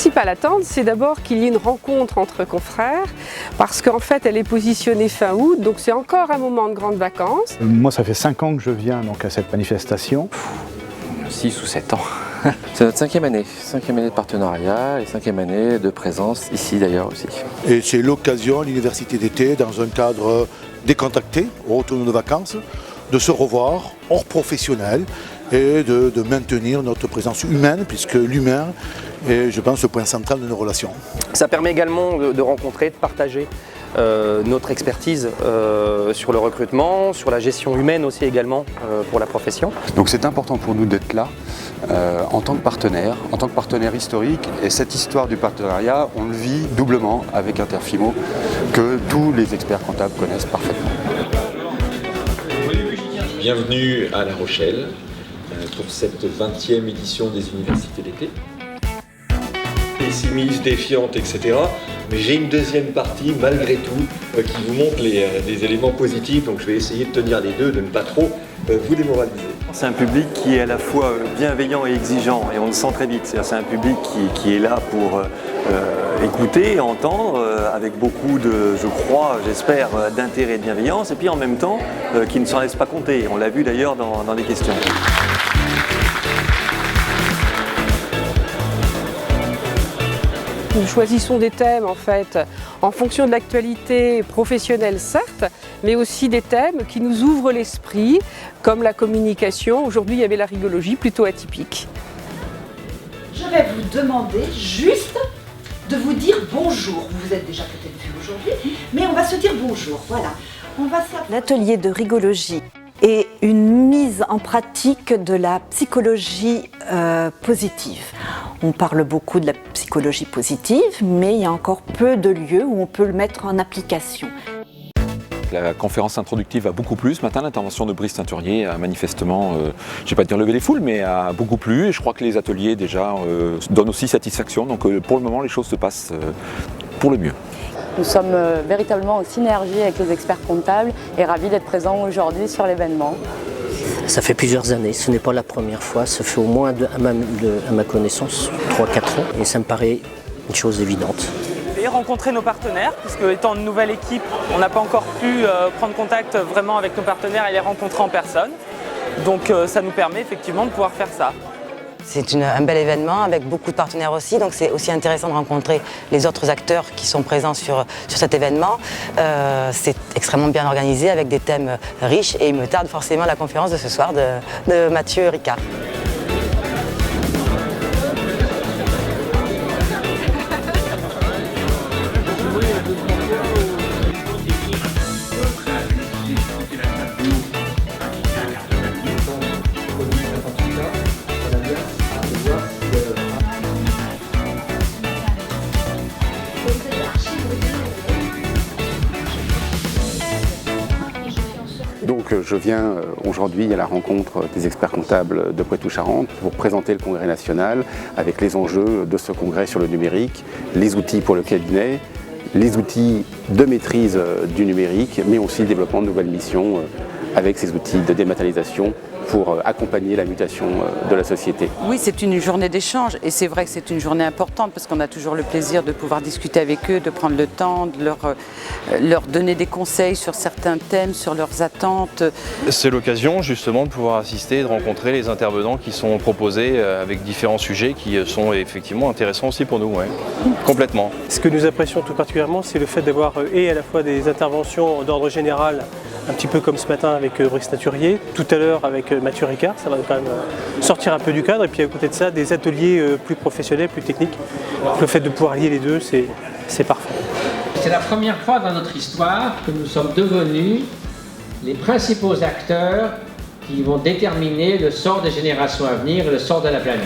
principale attente, c'est d'abord qu'il y ait une rencontre entre confrères, parce qu'en fait elle est positionnée fin août, donc c'est encore un moment de grandes vacances. Moi ça fait 5 ans que je viens à cette manifestation. 6 ou 7 ans. C'est notre 5e année de partenariat et 5e année de présence ici d'ailleurs aussi. Et c'est l'occasion, l'université d'été, dans un cadre décontracté, au retour de nos vacances, de se revoir hors professionnel et de maintenir notre présence humaine, puisque l'humain est, je pense, le point central de nos relations. Ça permet également de rencontrer, de partager notre expertise sur le recrutement, sur la gestion humaine aussi également pour la profession. Donc c'est important pour nous d'être là en tant que partenaire historique, et cette histoire du partenariat, on le vit doublement avec Interfimo, que tous les experts comptables connaissent parfaitement. Bienvenue à La Rochelle pour cette 20e édition des Universités d'été. Pessimiste, défiante, etc. Mais j'ai une deuxième partie, malgré tout, qui vous montre les éléments positifs. Donc je vais essayer de tenir les deux, de ne pas trop vous démoraliser. C'est un public qui est à la fois bienveillant et exigeant, et on le sent très vite. C'est un public qui est là pour écouter, entendre, avec beaucoup de, je crois, j'espère, d'intérêt et de bienveillance, et puis en même temps, qui ne s'en laisse pas compter. On l'a vu d'ailleurs dans les questions. Nous choisissons des thèmes en fait en fonction de l'actualité professionnelle certes, mais aussi des thèmes qui nous ouvrent l'esprit, comme la communication. Aujourd'hui il y avait la rigologie plutôt atypique. Je vais vous demander juste de vous dire bonjour. Vous vous êtes déjà peut-être vu aujourd'hui, mais on va se dire bonjour, voilà. L'atelier de rigologie est une mise en pratique de la psychologie positive. On parle beaucoup de la psychologie positive, mais il y a encore peu de lieux où on peut le mettre en application. La conférence introductive a beaucoup plu ce matin, l'intervention de Brice Teinturier a manifestement, je ne vais pas dire lever les foules, mais a beaucoup plu, et je crois que les ateliers déjà donnent aussi satisfaction, donc pour le moment les choses se passent pour le mieux. Nous sommes véritablement en synergie avec les experts comptables et ravis d'être présents aujourd'hui sur l'événement. Ça fait plusieurs années, ce n'est pas la première fois, ça fait au moins, à ma connaissance, 3-4 ans, et ça me paraît une chose évidente. Et rencontrer nos partenaires, puisque étant une nouvelle équipe, on n'a pas encore pu prendre contact vraiment avec nos partenaires et les rencontrer en personne. Donc ça nous permet effectivement de pouvoir faire ça. C'est un bel événement avec beaucoup de partenaires aussi, donc c'est aussi intéressant de rencontrer les autres acteurs qui sont présents sur cet événement. C'est extrêmement bien organisé avec des thèmes riches, et il me tarde forcément la conférence de ce soir de Mathieu Ricard. Donc je viens aujourd'hui à la rencontre des experts comptables de Poitou-Charentes pour présenter le congrès national avec les enjeux de ce congrès sur le numérique, les outils pour le cabinet, les outils de maîtrise du numérique, mais aussi le développement de nouvelles missions avec ces outils de dématérialisation pour accompagner la mutation de la société. Oui, c'est une journée d'échange, et c'est vrai que c'est une journée importante parce qu'on a toujours le plaisir de pouvoir discuter avec eux, de prendre le temps, de leur donner des conseils sur certains thèmes, sur leurs attentes. C'est l'occasion justement de pouvoir assister et de rencontrer les intervenants qui sont proposés avec différents sujets qui sont effectivement intéressants aussi pour nous, ouais. Complètement. Ce que nous apprécions tout particulièrement, c'est le fait d'avoir et à la fois des interventions d'ordre général, un petit peu comme ce matin avec Brice Teinturier, tout à l'heure avec Mathieu Ricard, ça va quand même sortir un peu du cadre, et puis à côté de ça, des ateliers plus professionnels, plus techniques. Donc, le fait de pouvoir lier les deux, c'est parfait. C'est la première fois dans notre histoire que nous sommes devenus les principaux acteurs qui vont déterminer le sort des générations à venir et le sort de la planète.